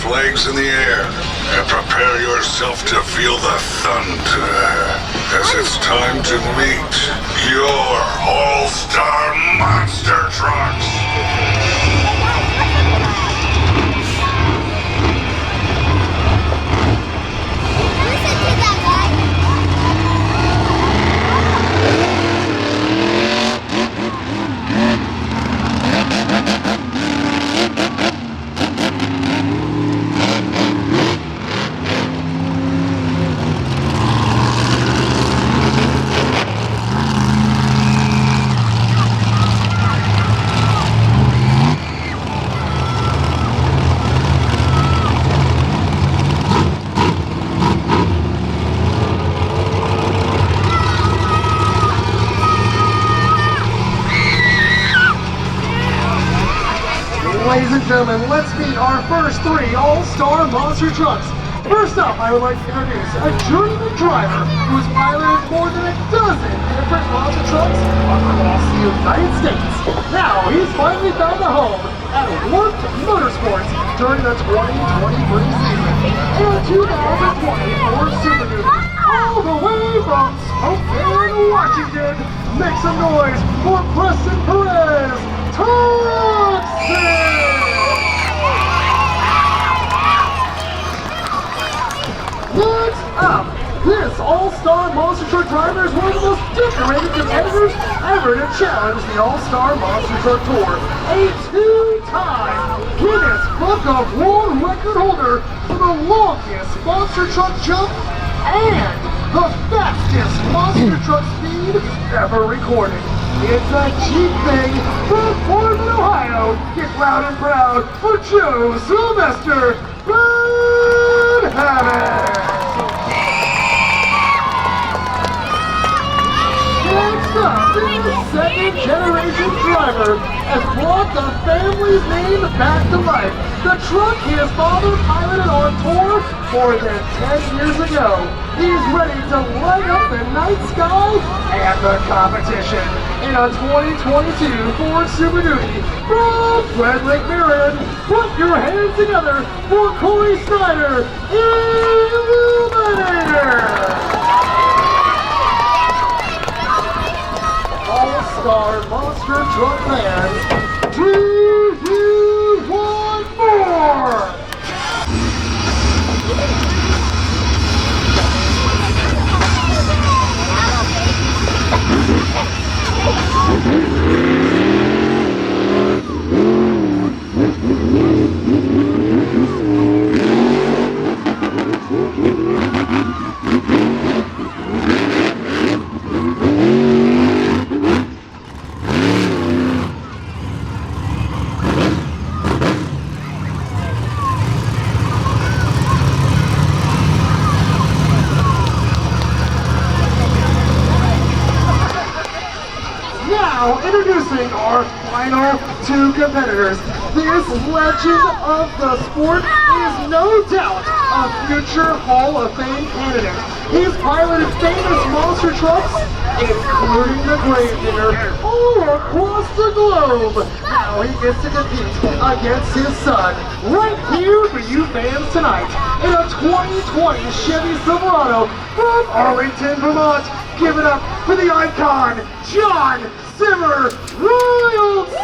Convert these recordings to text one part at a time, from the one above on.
flags in the air and prepare yourself to feel the thunder as it's time to meet your all-star monster trucks. Ladies and gentlemen, let's meet our first three all-star monster trucks. First up, I would like to introduce a journeyman driver who has piloted more than a dozen different monster trucks across the United States. Now, he's finally found a home at Warp Motorsports during the 2023 season and a 2020 Ford Super Duty. All the way from Spokane, Washington, make some noise for Preston Perez, Thompson! Next up, this all-star monster truck driver is one of the most decorated competitors ever to challenge the All-Star Monster Truck Tour. A two-time Guinness Book of World Record holder for the longest monster truck jump and the fastest monster truck speed ever recorded. It's a Jeep thing from Portland, Ohio. Get loud and proud for Joe Sylvester. Good habit. Next up is the second generation driver has brought the family's name back to life. The truck his father piloted on tour more than 10 years ago. He's ready to light up the night sky and the competition in a 2022 Ford Super Duty from Red Lake, Maryland. Put your hands together for Corey Snyder, Illuminator! All-Star Monster Truck Fans, 2, 2, 1, more! Now, introducing our final two competitors. This legend of the sport is no doubt a future Hall of Fame candidate. He's piloted famous monster trucks, including the Gravedigger, all across the globe. Now he gets to compete against his son right here for you fans tonight in a 2020 Chevy Silverado from Arlington, Vermont. Give it up for the icon, John Zimmer Royalside!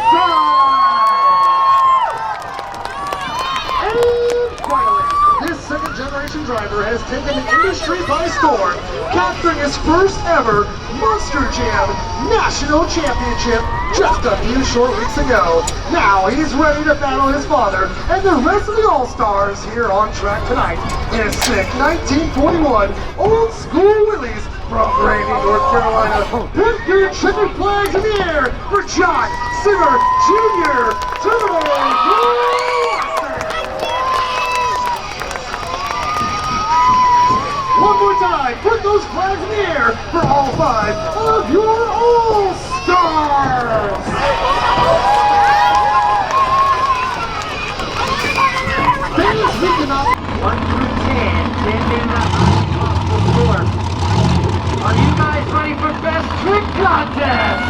And finally, this second generation driver has taken the industry by storm, capturing his first ever Monster Jam National Championship just a few short weeks ago. Now he's ready to battle his father and the rest of the All-Stars here on track tonight in a sick 1941 old school Willys from Granby, North Carolina. Put your chicken flags in the air for John Zimmer Jr. One more time, put those flags in the air for all five of your All-Stars! Fans, we cannot 1 through 10, 10 being the score. Are you guys ready for Best Trick Contest?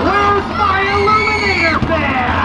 Where's my Illuminator fan?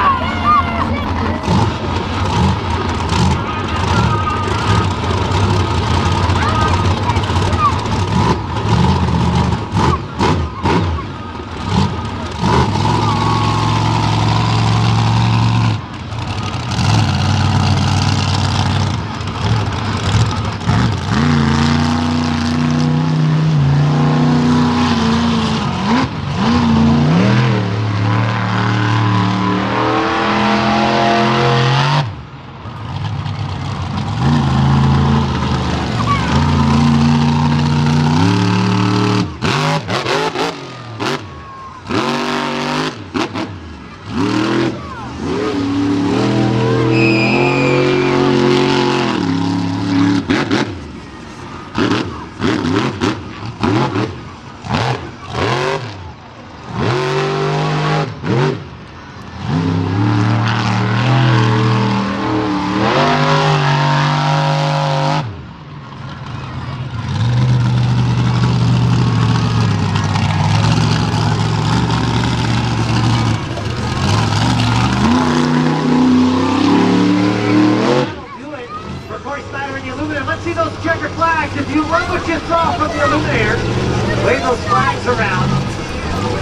grab them there. Wave those flags around.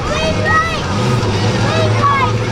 Green light! Green light!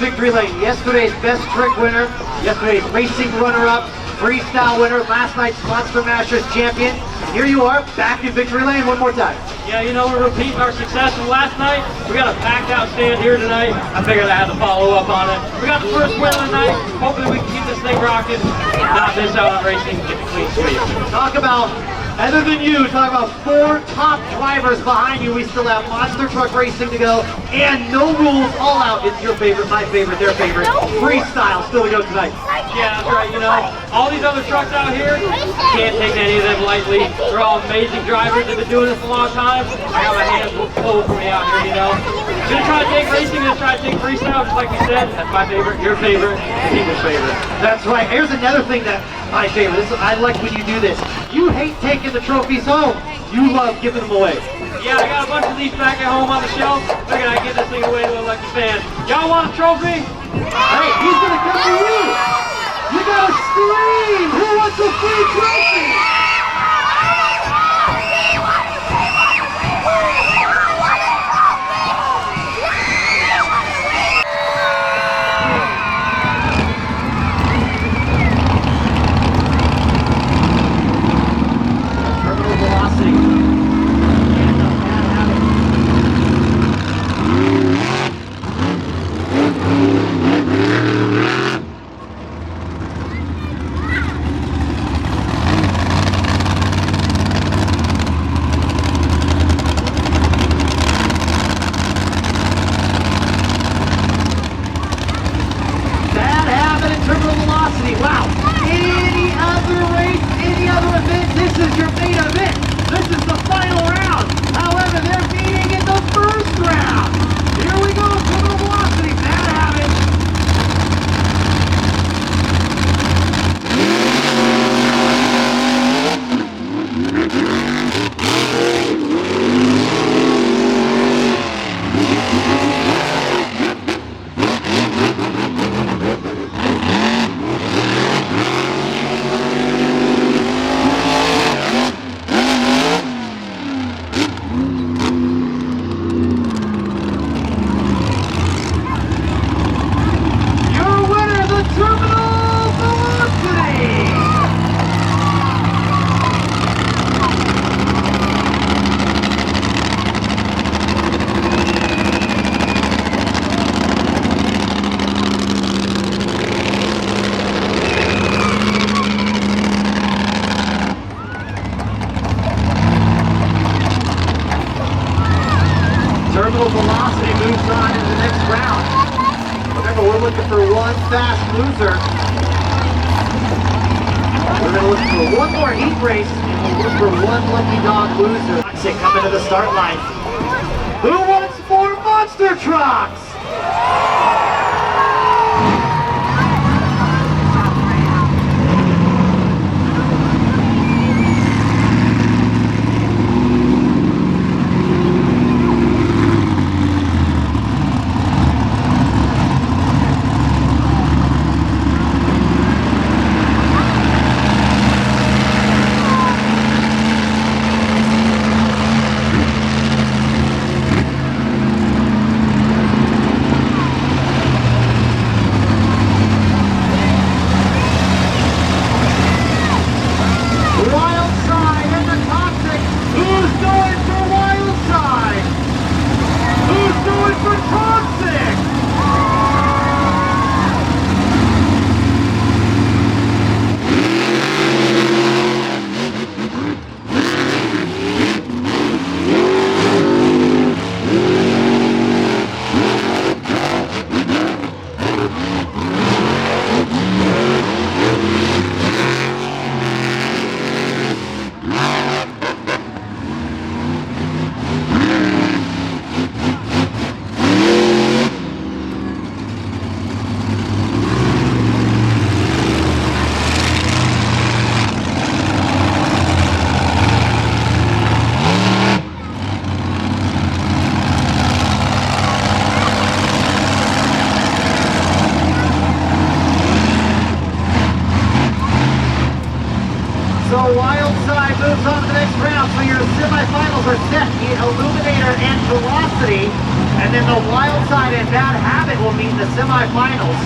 victory lane. Yesterday's best trick winner, yesterday's racing runner-up, freestyle winner, last night's Monster Mashers champion. Here you are, back in victory lane one more time. Yeah, you know, we're repeating our success from last night. We got a packed out stand here tonight. I figured I had to follow up on it. We got the first win of the night. Hopefully we can keep this thing rocking, not miss out on racing, get the clean sweep. Talk about, other than you, talk about 4 top drivers behind you. We still have monster truck racing to go, and no rules, all out. It's your favorite, my favorite, their favorite. Freestyle still to go tonight. Yeah, that's right, you know, all these other trucks out here, can't take any of them lightly. They're all amazing drivers, they've been doing this a long time. I got my hands full for me out here, you know. Gonna try to take racing, gonna try to take freestyle, just like we said. That's my favorite, your favorite, people's favorite. That's right. Here's another thing that my favorite. I like when you do this. You hate taking the trophies home. You love giving them away. Yeah, I got a bunch of these back at home on the shelf. Figured I'd give this thing away to a lucky fan. Y'all want a trophy? Hey, he's gonna come to you. You gotta scream. Who wants a free trophy? Terminal velocity. Terminal velocity, wow. Any other race, any other event, this is your main event. This is the final round. However, they're meeting in the first round. Here we go, terminal velocity, bad habit. Terminal velocity moves on into the next round. Remember, we're looking for one fast loser. We're going to look for one more heat race, and we'll look for one lucky dog loser. Toxic coming to the start line. Who wants more monster trucks? So Wild Side moves on to the next round. So your semifinals are set. The Illuminator and Velocity And then the wild side and Bad Habit will meet in the semifinals.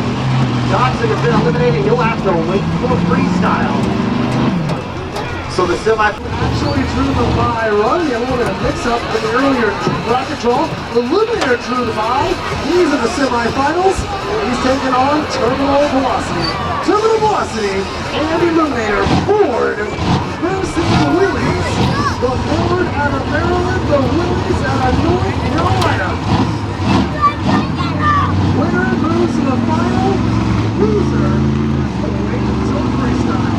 Johnson has been eliminated. He'll have to wait for Freestyle. So the Actually drew the bye run. A little bit of mix-up in the earlier bracket draw. Eliminator drew the bye. He's in the semifinals. He's taking on Terminal Velocity. Terminal Velocity and Eliminator Ford versus the Willies. The Ford out of Maryland, the Willies out of North Carolina. Winner moves to the final. Loser waits until Freestyle.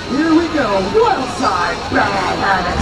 Here we go, wild side, Bad Habit.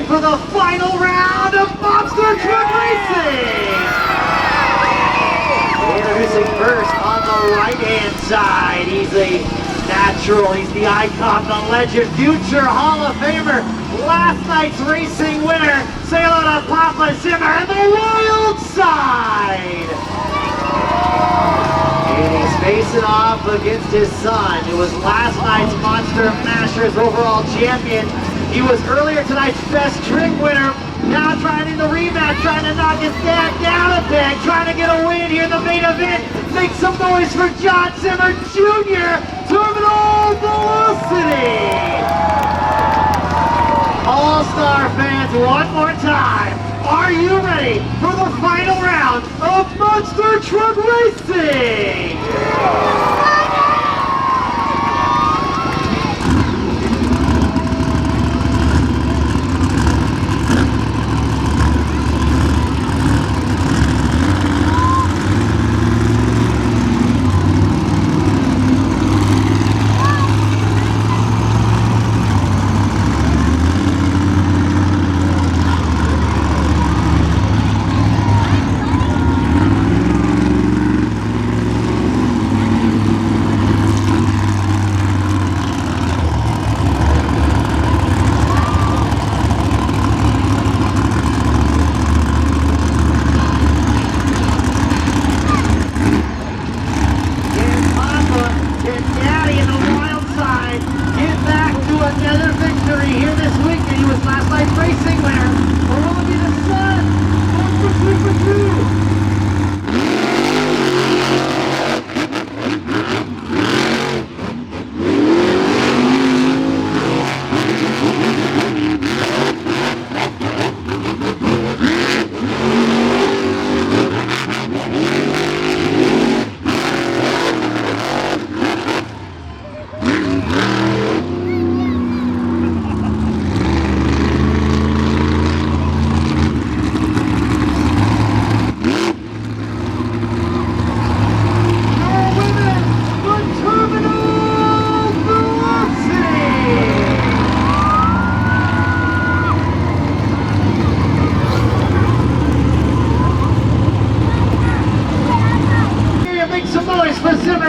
For the final round of Monster Truck Racing! Introducing first on the right-hand side, he's a natural natural. He's the icon, the legend, future Hall of Famer, last night's racing winner. Say hello to Papa Zimmer and the wild side. And he's facing off against his son, who was last night's Monster Mashers overall champion. He was earlier tonight's best trick winner. Now trying in the rematch, trying to knock his dad down a peg, trying to get a win here in the main event. Make some noise for John Zimmer Jr. Terminal Velocity. All-Star fans, one more time. Are you ready for the final round of Monster Truck Racing?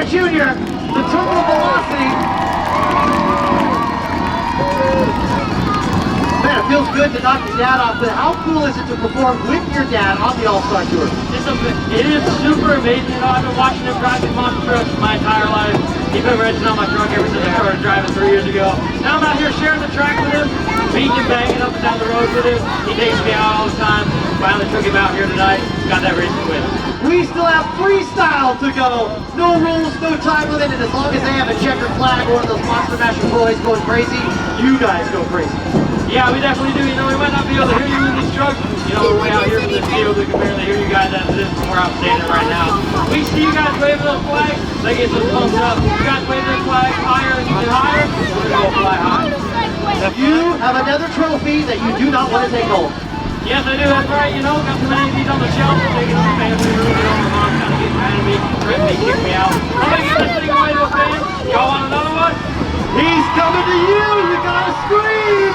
Jr., the terminal velocity. Man, it feels good to knock your dad off, but how cool is it to perform with your dad on the All-Star Tour? It is super amazing. You know, I've been watching him drive these monster trucks my entire life. He's been racing on my truck ever since I started driving 3 years ago. Now I'm out here sharing the track with him, beating and banging up and down the road with him. He takes me out all the time. Finally took him out here tonight. Got that racing win. We still have freestyle to go. No rules, no time limit, and as long as they have a checkered flag or one of those Monster Mash boys going crazy, you guys go crazy. Yeah, we definitely do. You know, we might not be able to hear you in these trucks. You know, we're way out here from the field. We can barely hear you guys as it is from where I'm standing right now. We see you guys waving those flags. They get those thumbs up. You guys wave those flags higher and higher. We're going to fly high. You have another trophy that you do not want to take home. Yes, I do. That's right. You know, got so many of these on the shelf. I'm taking them to family room. You know, my mom's kind of getting mad at me, threatening me, kick me out. I'm going to give this thing away to a fan. Y'all want another one? He's coming to you. You got to scream.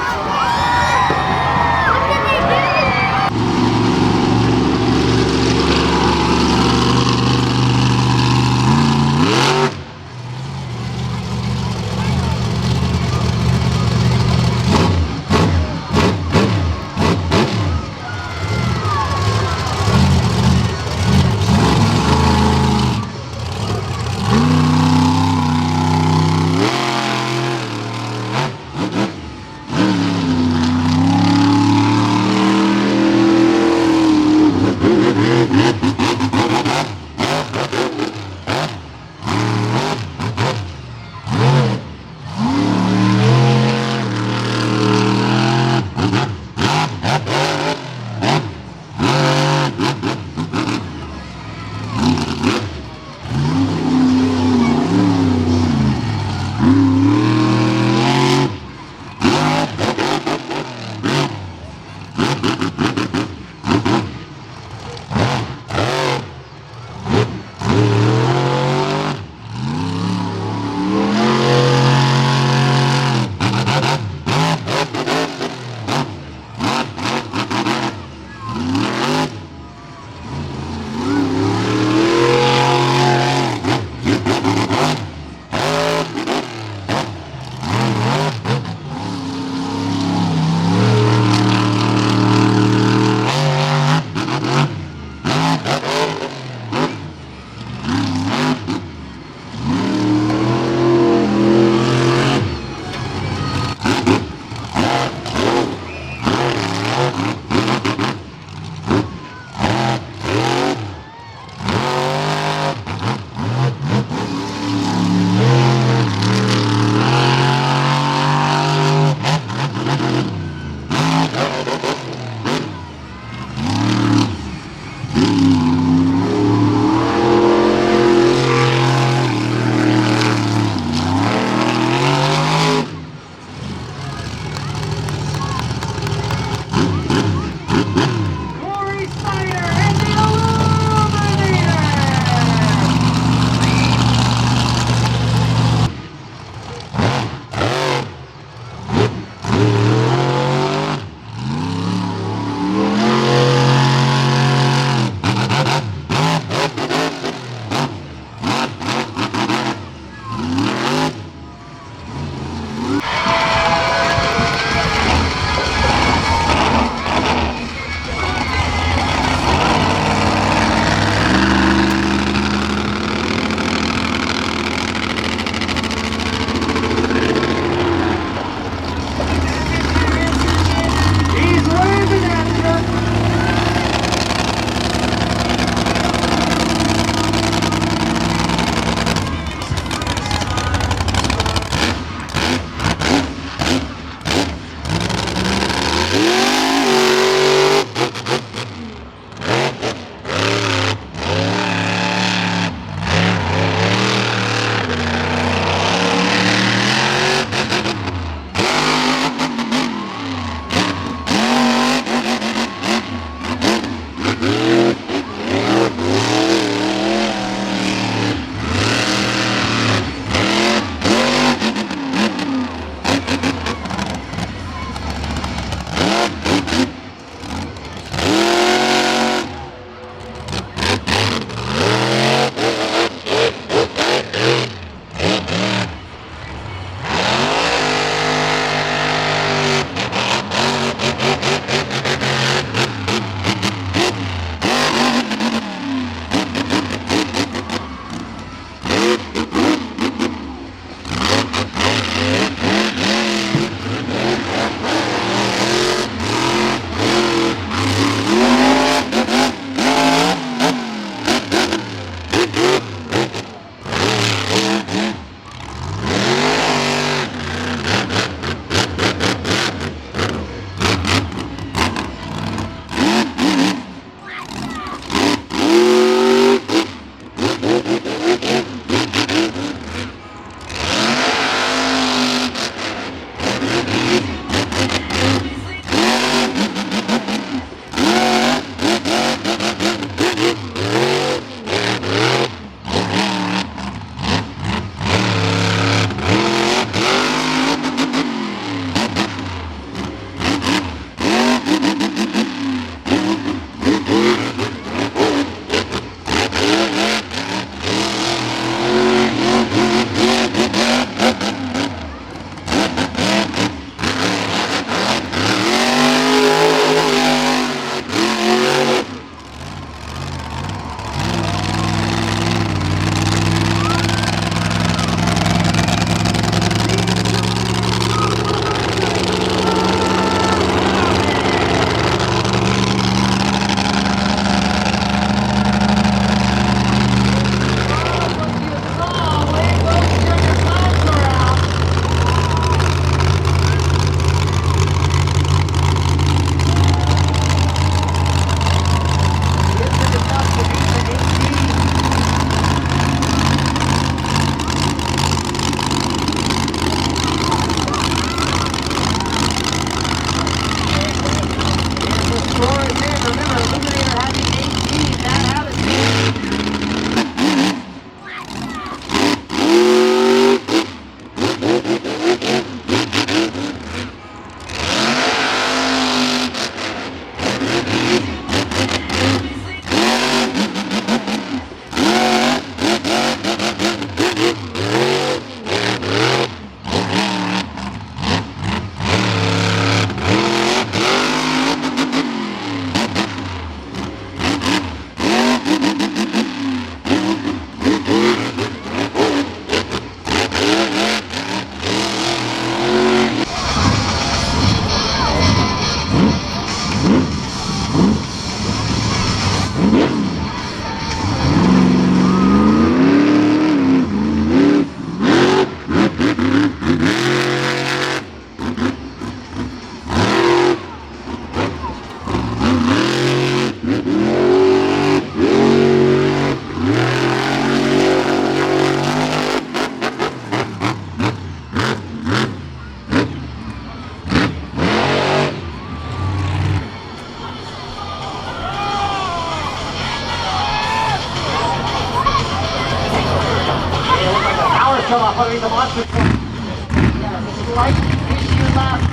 slight issue left.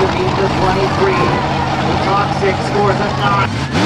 to beat the 23. The Toxic scores a 9.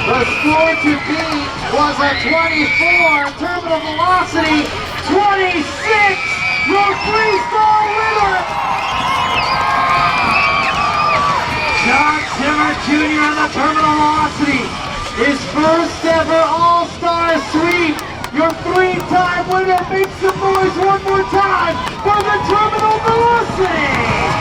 The score to beat was a 24, terminal velocity 26, your Freestyle winner! John Zimmer Jr. on the terminal velocity, his first ever All-Star sweep, your three-time winner. Make some noise one more time for the terminal velocity!